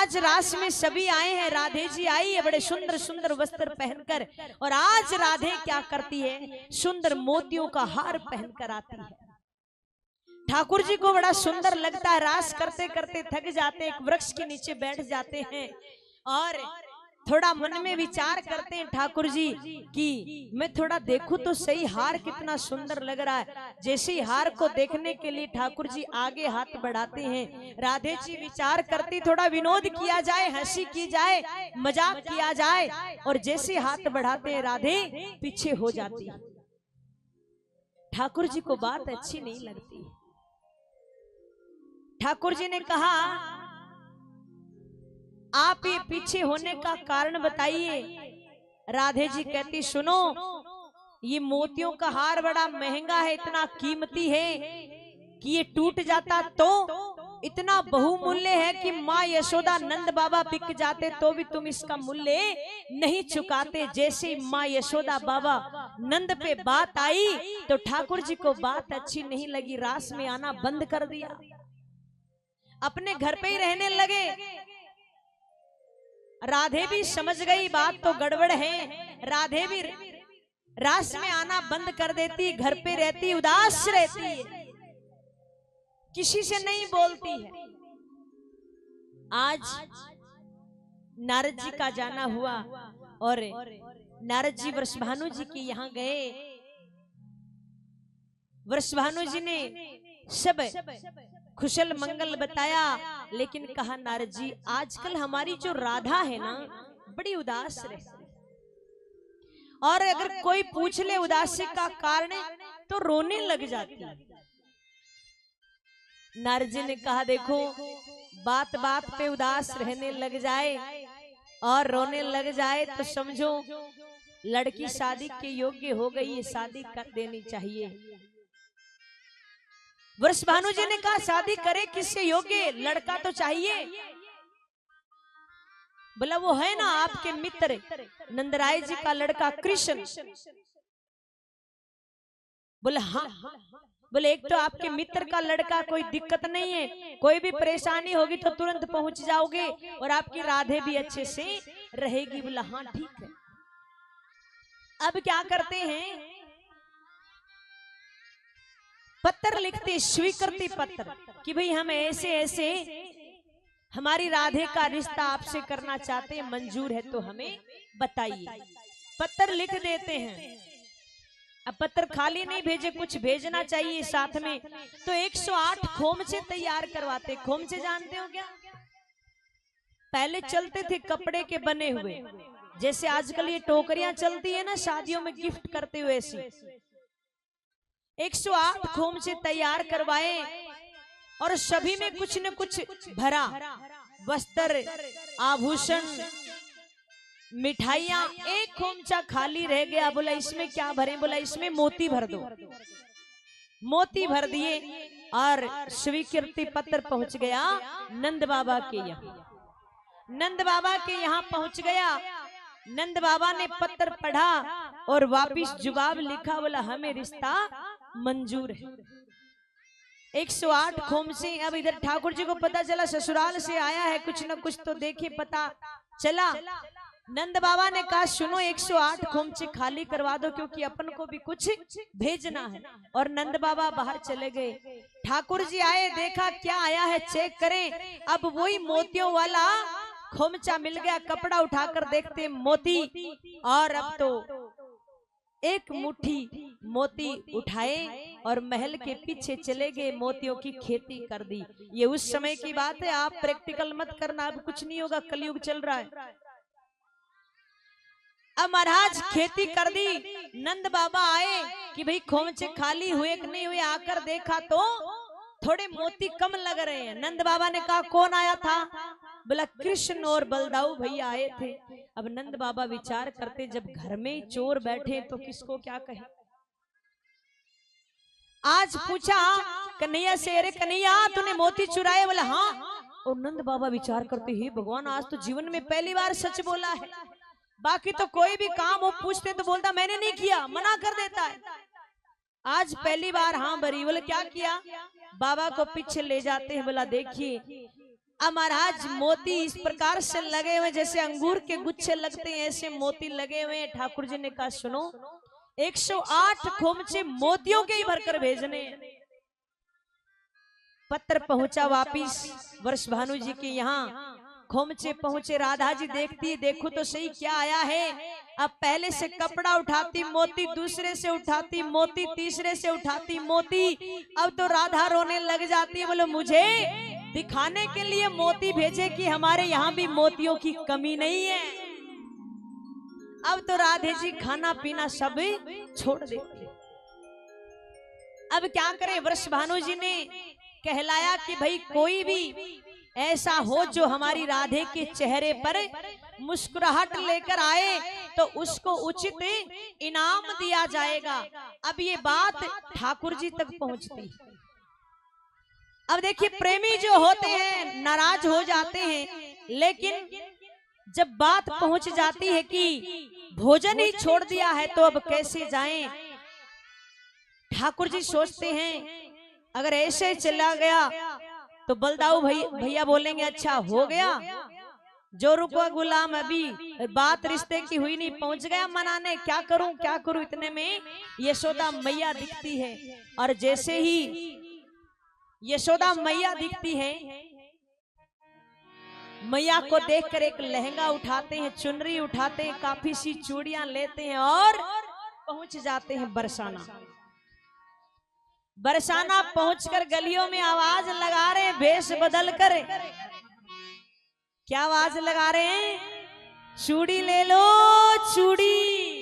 आज रास में सभी आए हैं, राधे जी आई है बड़े सुंदर सुंदर वस्त्र पहनकर, और आज राधे क्या करती है, सुंदर मोतियों का हार पहनकर आती है। ठाकुर जी को बड़ा सुंदर लगता है। रास करते करते थक जाते हैं, एक वृक्ष के नीचे बैठ जाते हैं और थोड़ा मन में विचार करते हैं ठाकुर जी कि मैं थोड़ा देखूं तो सही हार कितना सुंदर लग रहा है। जैसे ही हार को देखने के लिए ठाकुर जी आगे हाथ बढ़ाते हैं, राधे जी विचार करती थोड़ा विनोद किया जाए, हंसी की जाए, मजाक किया जाए, और जैसे हाथ बढ़ाते हैं राधे पीछे हो जाती है। ठाकुर जी को बात अच्छी नहीं लगती। ठाकुर जी ने कहा आप ये पीछे होने का कारण बताइए। राधे जी कहती सुनो, ये मोतियों का हार बड़ा महंगा है, इतना कीमती है कि ये टूट जाता तो इतना बहुमूल्य है कि माँ यशोदा नंद बाबा बिक जाते तो भी तुम इसका मूल्य नहीं चुकाते। जैसे माँ यशोदा बाबा नंद पे बात आई तो ठाकुर जी को बात अच्छी नहीं लगी, रास में आना बंद कर दिया, अपने घर पे ही रहने लगे। राधे भी समझ गई बात तो गड़बड़ है, राधे भी रास में आना बंद कर देती, घर पे रहती, उदास रहती है, किसी से नहीं बोलती है। आज नारद जी का जाना हुआ और नारद जी वृषभानु जी के यहाँ गए। वृषभानु जी ने सब कुशल मंगल बताया, लेकिन कहा नारद जी आजकल हमारी जो राधा है ना बड़ी उदास रहती, और अगर कोई पूछ ले उदासी का कारण तो रोने लग जाती है। नारद जी ने कहा देखो, बात बात पे उदास रहने लग जाए और रोने लग जाए तो समझो लड़की शादी के योग्य हो गई है, शादी कर देनी चाहिए। वृषभानु जी ने कहा शादी करे किससे योग्य, लड़का तो चाहिए। बोला वो है ना आपके मित्र नंदराय जी का लड़का कृष्ण। बोले हाँ। बोले एक तो आपके मित्र का लड़का, कोई दिक्कत नहीं है, कोई भी परेशानी होगी तो तुरंत पहुंच जाओगे, और आपकी राधे भी अच्छे से रहेगी। बोला हाँ ठीक है। अब क्या करते हैं, पत्र लिखते, स्वीकृति पत्र कि भाई हम ऐसे ऐसे हमारी राधे का रिश्ता आपसे करना चाहते हैं, मंजूर है तो हमें बताइए। पत्र लिख देते हैं। अब पत्र खाली नहीं भेजे, कुछ भेजना चाहिए साथ में, तो 108 खोमचे तैयार करवाते। खोमचे जानते हो क्या? पहले चलते थे कपड़े के बने हुए, जैसे आजकल ये टोकरियां चलती है ना शादियों में गिफ्ट करते हुए, ऐसी 108 खोमचे तैयार करवाए और सभी में कुछ न कुछ भरा, वस्त्र, आभूषण, मिठाइयां। एक खोमचा खाली रह गया। बोला इसमें क्या भरे? बोला इसमें मोती भर दो। मोती भर दिए और स्वीकृति पत्र पहुंच गया नंद बाबा के यहाँ। नंद बाबा के यहाँ पहुंच गया। नंद बाबा ने पत्र पढ़ा और वापिस जवाब लिखा। बोला हमें रिश्ता मंजूर है। 108 खोमचे। अब इधर ठाकुर जी को पता चला ससुराल से आया है, कुछ न कुछ तो देखे, पता चला। नंद बाबा ने कहा सुनो 108 खोमचे खाली करवा दो, क्योंकि अपन को भी कुछ भेजना है। और नंद बाबा बाहर चले गए। ठाकुर जी आए, देखा क्या आया है चेक करें। अब वही मोतियों वाला खोमचा मिल गया। कपड़ा उठाकर देखते मोती, और अब तो एक मुट्ठी मोती उठाए और महल के पीछे चले गए, मोतियों की खेती कर दी। ये उस समय की बात है, आप प्रैक्टिकल मत करना, अब कुछ नहीं होगा, कलयुग चल रहा है। अब महाराज खेती कर दी। नंद बाबा आए कि भाई खोमचे खाली हुए कि नहीं हुए। आकर देखा तो थोड़े मोती कम लग रहे हैं। नंद बाबा ने कहा कौन आया था? बोला कृष्ण और बलदाऊ भैया आए थे। अब नंद बाबा विचार करते, जब घर में चोर बैठे तो किसको क्या कहे। आज पूछा कन्हैया से, अरे कन्हैया तूने मोती चुराए? बोला हाँ। और नंद बाबा विचार करते, हे भगवान आज तो जीवन में पहली बार सच बोला है। बाकी तो कोई भी काम हो पूछते तो बोलता मैंने नहीं किया, मना कर देता है। आज पहली बार हाँ भरी। बोले क्या किया? बाबा को पीछे ले जाते हैं। बोला देखिए अब महाराज मोती इस प्रकार से लगे हुए जैसे अंगूर के गुच्छे लगते हैं, ऐसे मोती लगे हुए हैं। ठाकुर जी ने कहा सुनो, 108 खोमचे मोतियों के ही भरकर भेजने। पत्र पहुंचा वापिस वर्ष भानु जी के यहाँ, खोमचे पहुंचे। राधा जी देखती, देखो तो सही क्या आया है। अब पहले से कपड़ा उठाती मोती, दूसरे से उठाती मोती, तीसरे से उठाती मोती। अब तो राधा रोने लग जाती है, बोले मुझे दिखाने के लिए मोती भेजे कि हमारे यहाँ भी मोतियों की कमी नहीं है। अब तो राधे जी खाना पीना सब छोड़ देती। अब क्या करे, वर्ष भानु जी ने कहलाया कि भाई कोई भी ऐसा हो जो हमारी राधे के चेहरे पर मुस्कुराहट लेकर आए तो उसको उचित इनाम दिया जाएगा। अब ये बात ठाकुर जी तक पहुंचती। अब देखिए, प्रेमी जो होते हैं नाराज हो जाते हैं, लेकिन जब बात पहुंच जाती है कि भोजन ही छोड़ दिया है तो अब कैसे जाएं। ठाकुर जी सोचते हैं अगर ऐसे चला गया तो बलदाऊ भैया बोलेंगे अच्छा हो गया, जो रुको गुलाम, अभी बात रिश्ते की हुई नहीं, पहुंच गया मनाने, क्या करूं क्या करूं। इतने में यशोदा मैया दिखती है, और जैसे ही यशोदा मैया दिखती है, मैया को देखकर एक लहंगा उठाते हैं, चुनरी उठाते हैं, काफी सी चूड़ियां लेते हैं और पहुंच जाते हैं बरसाना। बरसाना पहुंचकर गलियों में आवाज लगा रहे हैं, भेष बदल कर। क्या आवाज लगा रहे हैं? चूड़ी ले लो चूड़ी।